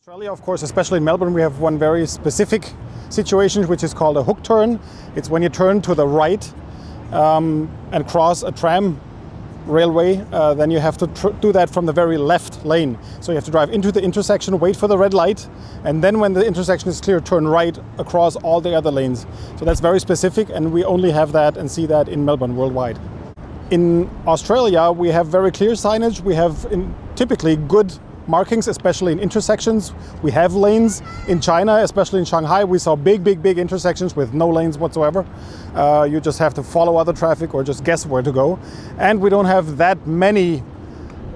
Australia, of course, especially in Melbourne, we have one very specific situation which is called a hook turn. It's when you turn to the right and cross a tram railway, then you have to do that from the very left lane. So you have to drive into the intersection, wait for the red light, and then when the intersection is clear, turn right across all the other lanes. So that's very specific, and we only have that and see that in Melbourne worldwide. In Australia, we have very clear signage. We have typically good markings, especially in intersections. We have lanes. In China, especially in Shanghai, we saw big intersections with no lanes whatsoever. You just have to follow other traffic or just guess where to go. And we don't have that many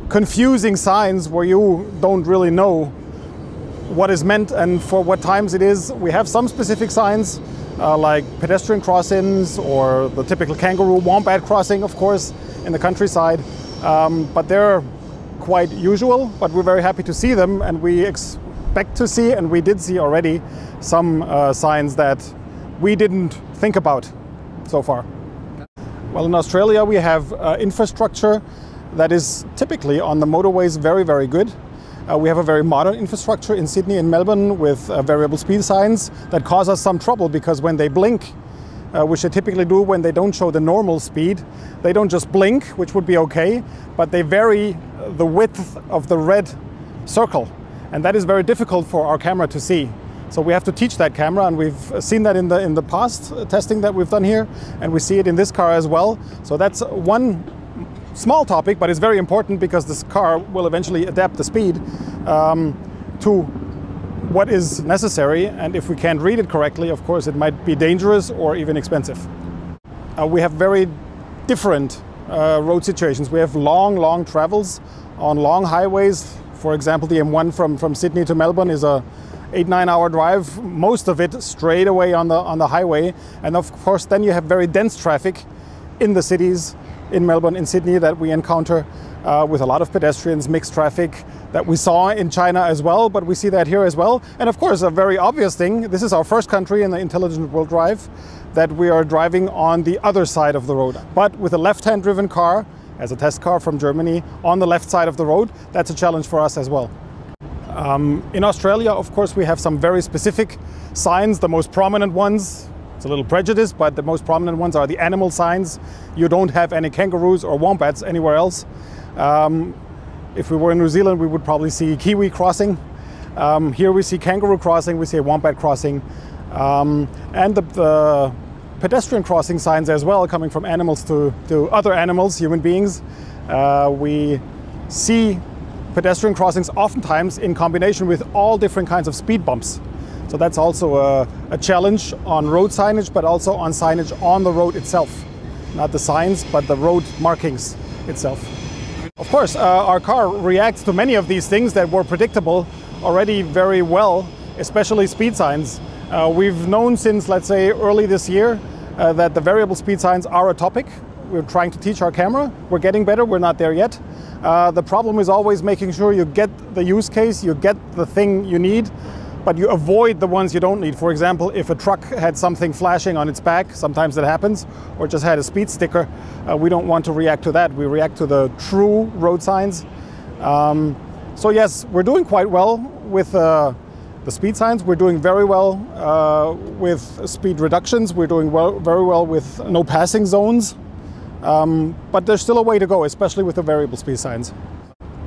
confusing signs where you don't really know what is meant and for what times it is. We have some specific signs like pedestrian crossings or the typical kangaroo wombat crossing, of course, in the countryside. But they're quite usual, but we're very happy to see them, and we expect to see, and we did see already, some signs that we didn't think about so far. Well, in Australia we have infrastructure that is typically on the motorways very good. We have a very modern infrastructure in Sydney and Melbourne with variable speed signs that cause us some trouble, because when they blink, which they typically do when they don't show the normal speed, they don't just blink, which would be okay, but they vary the width of the red circle. And that is very difficult for our camera to see. So we have to teach that camera, and we've seen that in the past testing that we've done here, and we see it in this car as well. So that's one small topic, but it's very important, because this car will eventually adapt the speed to what is necessary, and if we can't read it correctly, of course, it might be dangerous or even expensive. We have very different road situations. We have long travels on long highways. For example, the M1 from Sydney to Melbourne is a 8-9 hour drive, most of it straight away on the highway. And of course, then you have very dense traffic in the cities, in Melbourne, in Sydney, that we encounter with a lot of pedestrians, mixed traffic that we saw in China as well, but we see that here as well. And of course, a very obvious thing, this is our first country in the Intelligent World Drive that we are driving on the other side of the road. But with a left-hand driven car, as a test car from Germany, on the left side of the road, that's a challenge for us as well. In Australia, of course, we have some very specific signs. The most prominent ones, it's a little prejudice, but the most prominent ones are the animal signs. You don't have any kangaroos or wombats anywhere else. If we were in New Zealand, we would probably see kiwi crossing. Here we see kangaroo crossing, we see a wombat crossing. And the pedestrian crossing signs as well, coming from animals to other animals, human beings. We see pedestrian crossings oftentimes in combination with all different kinds of speed bumps. So that's also a challenge on road signage, but also on signage on the road itself. Not the signs, but the road markings itself. Of course, our car reacts to many of these things that were predictable already very well, especially speed signs. We've known since, let's say, early this year that the variable speed signs are a topic. We're trying to teach our camera. We're getting better. We're not there yet. The problem is always making sure you get the use case, you get the thing you need, but you avoid the ones you don't need. For example, if a truck had something flashing on its back, sometimes that happens, or just had a speed sticker, we don't want to react to that. We react to the true road signs. So yes, we're doing quite well with the speed signs. We're doing very well with speed reductions. We're doing very well with no passing zones. But there's still a way to go, especially with the variable speed signs.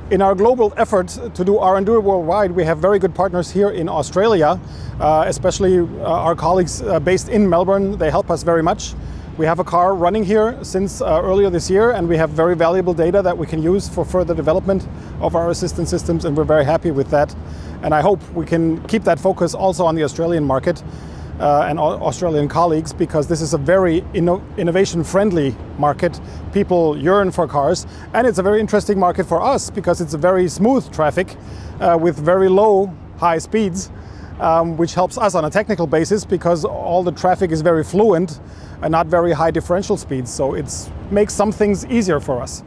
In our global effort to do R&D worldwide, we have very good partners here in Australia, especially our colleagues based in Melbourne. They help us very much. We have a car running here since earlier this year, and we have very valuable data that we can use for further development of our assistance systems, and we're very happy with that. And I hope we can keep that focus also on the Australian market and Australian colleagues, because this is a very innovation-friendly market. People yearn for cars, and it's a very interesting market for us because it's a very smooth traffic with very low high speeds, which helps us on a technical basis because all the traffic is very fluent and not very high differential speeds. So it makes some things easier for us.